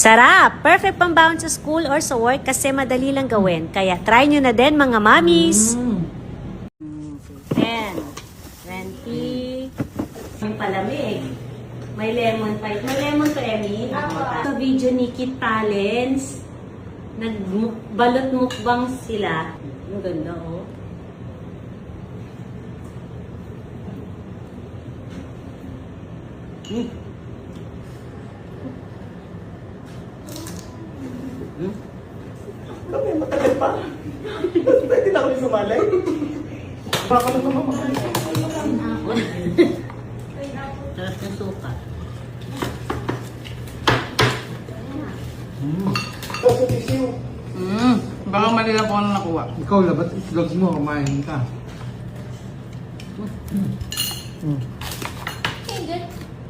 Sarap! Perfect pambaon sa school or sa work kasi madali lang gawin. Kaya try nyo na din mga mommies! 10, 20, yung palamig. May lemon pa. May lemon to, Emmy. Sa video ni Kit Talents, nagbalot mukbang sila. Ang ganda, oh. Kami, matagal pa. Pwede na kami sumalay. Baka lang naman makalit. Sarap ng suka. Tapos isiw. Baka mali lang kung ano nakuha. Ikaw, labat vlogs mo, kumain ka.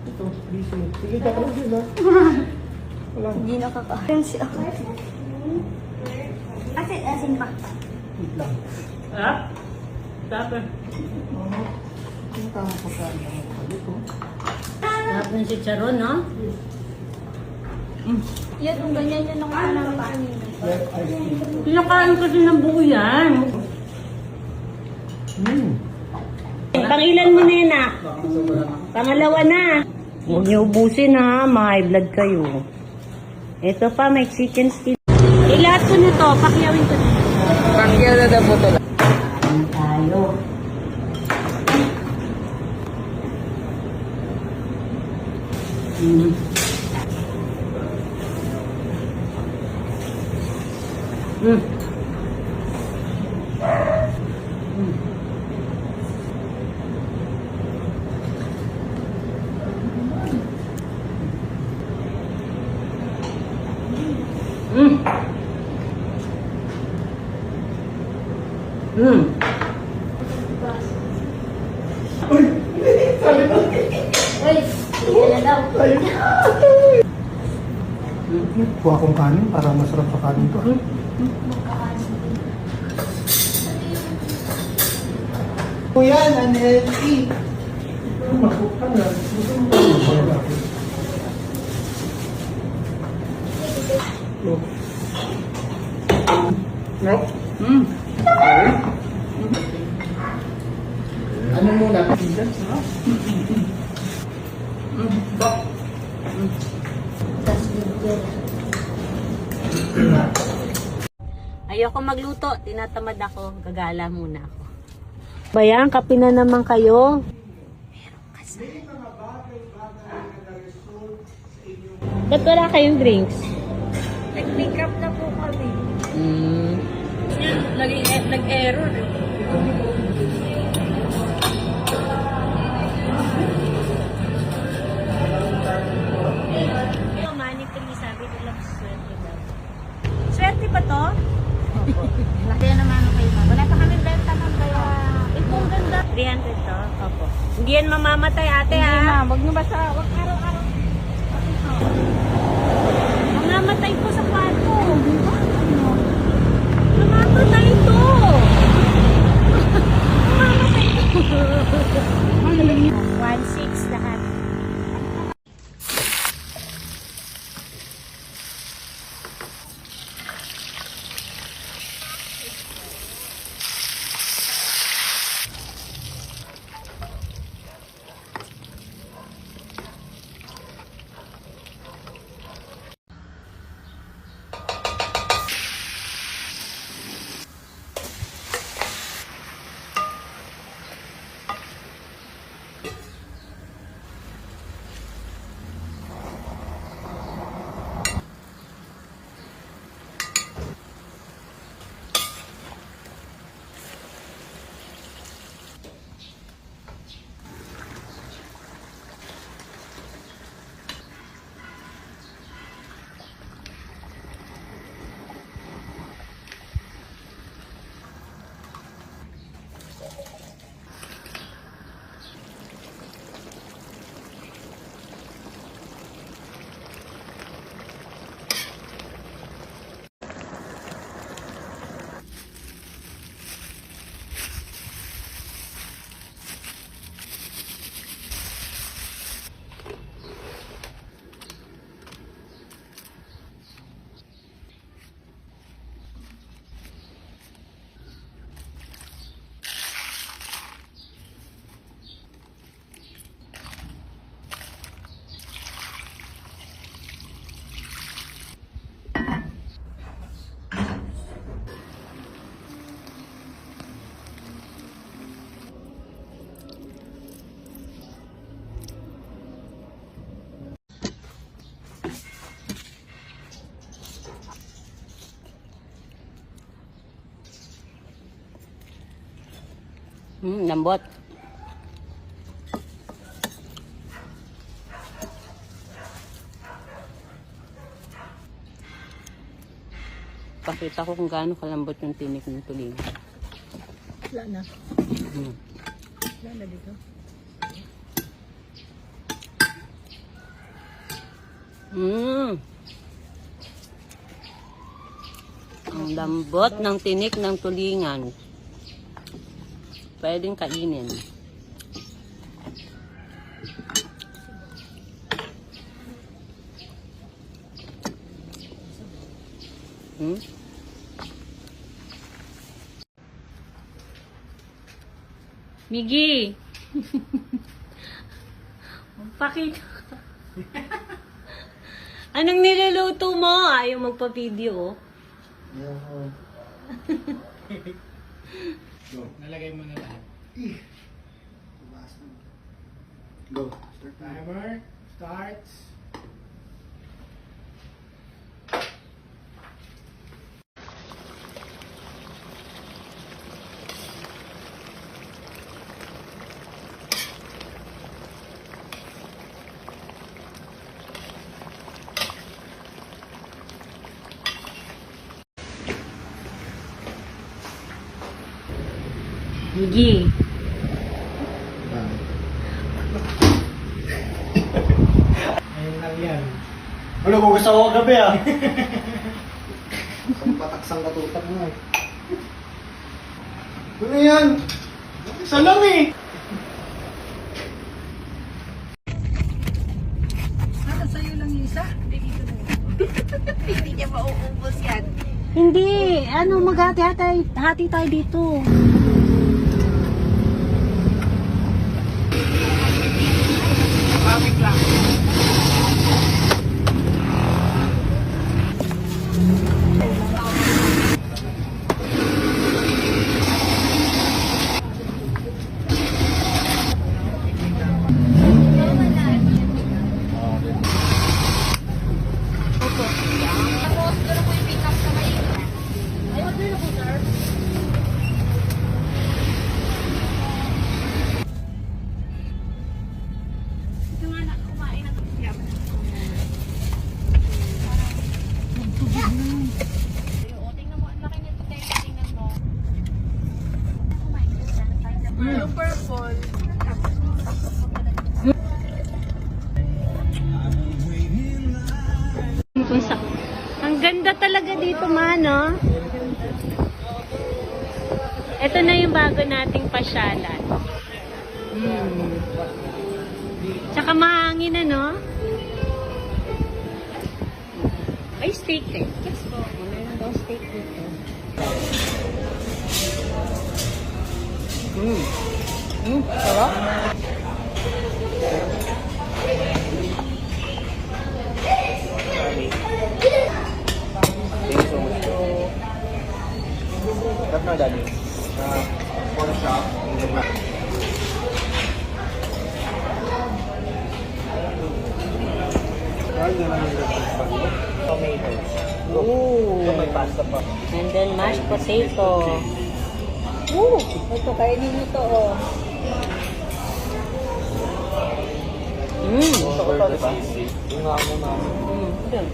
Ito, busy. Sige, kakaroon din ha. Wala. Hindi nakakain siya. Asin pa. Wait lang. Ah? Sarap. Ang tama pa ka. Sarap ng chicharon, no? Yan, kung ganyan yan ang namin kanina. Yes, ice cream. Pinakain kasi ng buo yan. Pangilan mo na yan, ah. Pangalawa na. Huwag niyo ubusin, ha. May blood kayo. Ito pa, may chicken skin. Lahat ko na to. Pakyawin ko na. Pakyaw na daw po ito lang. Ano tayo? Mm. Kuha kong kanin para masarap sa kanin to. Kuya, nanelki. Makuha na. Gusto mo ba? No? Ano muna? Ayoko magluto. Tinatamad ako. Gagala muna ako. Bayan, kape na naman kayo. Ba't wala kayong drinks? Nag-makeup na po kami. Nag-error. Monetary, sabi nila swerte daw. Swerte ba to? Kaya naman kayo. Wala pa kami benta ng kaya. Itong ganda. 300 to? Opo. Hindi yan mamamatay, ate, Hindi ha? ma'am, wag nyo basta, wag araw-araw. Mamamatay po sa kwarto. Mamamatay ito. Mamamatay ito. 1.6 lahat. Lambot. Pakita ko kung gaano kalambot yung tinik ng tuling. Wala na. Mm. Wala na dito. Ang lambot ng tinik ng tulingan. Pwedeng kainin. Miggy! Pakita. Anong niluluto mo? Ayaw magpa-video. Nalagay mo na lahat. Go. Timer starts. Miggy. Ayun lang yan. Ano kung gusto ko gabi ah? Isang pataksang katutak mo eh. Ano yan? Isa lang eh. Ano, sa'yo lang yung isa? Hindi dito na. Hindi niya mauubos yan. Hindi. Ano, maghati-hati tayo dito. Pamik lang. Tapos, doon ko yung pick up sa may... Ay, wag na po, sir. Ito nga na, kumain ng kapiyam. Tingnan mo, ang laki nito, tingnan mo. Kumain ka sa yung purple. Ang ganda talaga dito, no? Ito na yung bago nating pasyalan. Tsaka mahangin na, no? Ay, steak eh. Yes po. Meron daw steak dito. Sarap. That's not that for the shop. Tomatoes. Ooh. May pasta pa. And then mashed potato. Ooh. Ito, kainin mo to, oh. Gusto ko to, di ba? Yung nga mo na. Yun.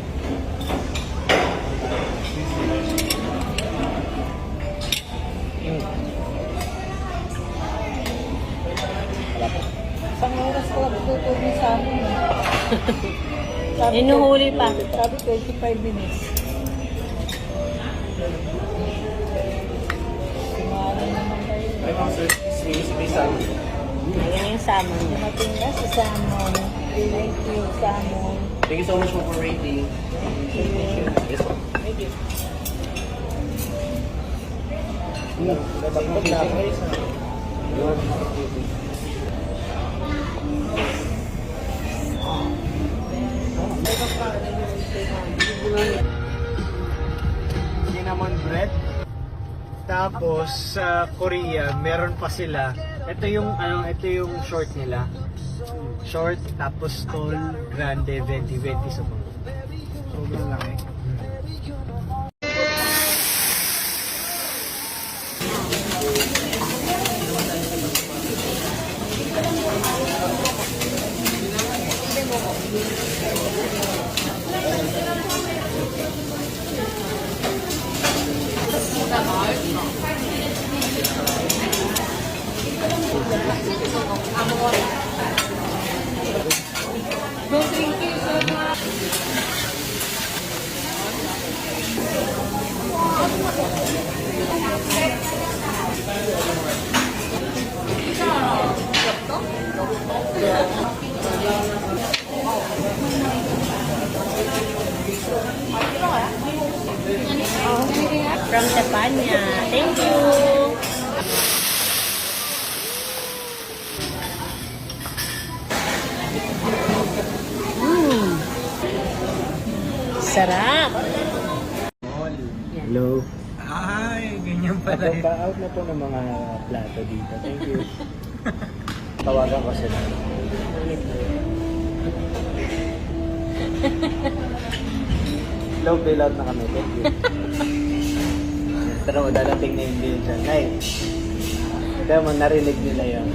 Isang oras ko, tutulong sa amin. Inuhuli pa. Sabi 25 minutes. Sumaran naman kayo. Ay, mga sir, may salad. Ayan yung salmon niya. Dumating na sa salmon. Thank you, salmon. Thank you so much for rating. Yes, po. Thank you. Nabangkot na ako. Yun. Cinnamon bread. Tapos sa Korea, meron pa sila. Ito yung short nila. Short, tapos tall, grande, 20-20 sa mga. Sobrang laki. From Tepanya. Thank you. Sarap. Hello. Ay, ganyan pala yun. Pa-out na po ng mga plato dito. Thank you. Tawagan ko sila. Hello, bail out na kami. Thank you. Pero dadating na yung bill dyan. Ay, kaya mo narinig nila yun.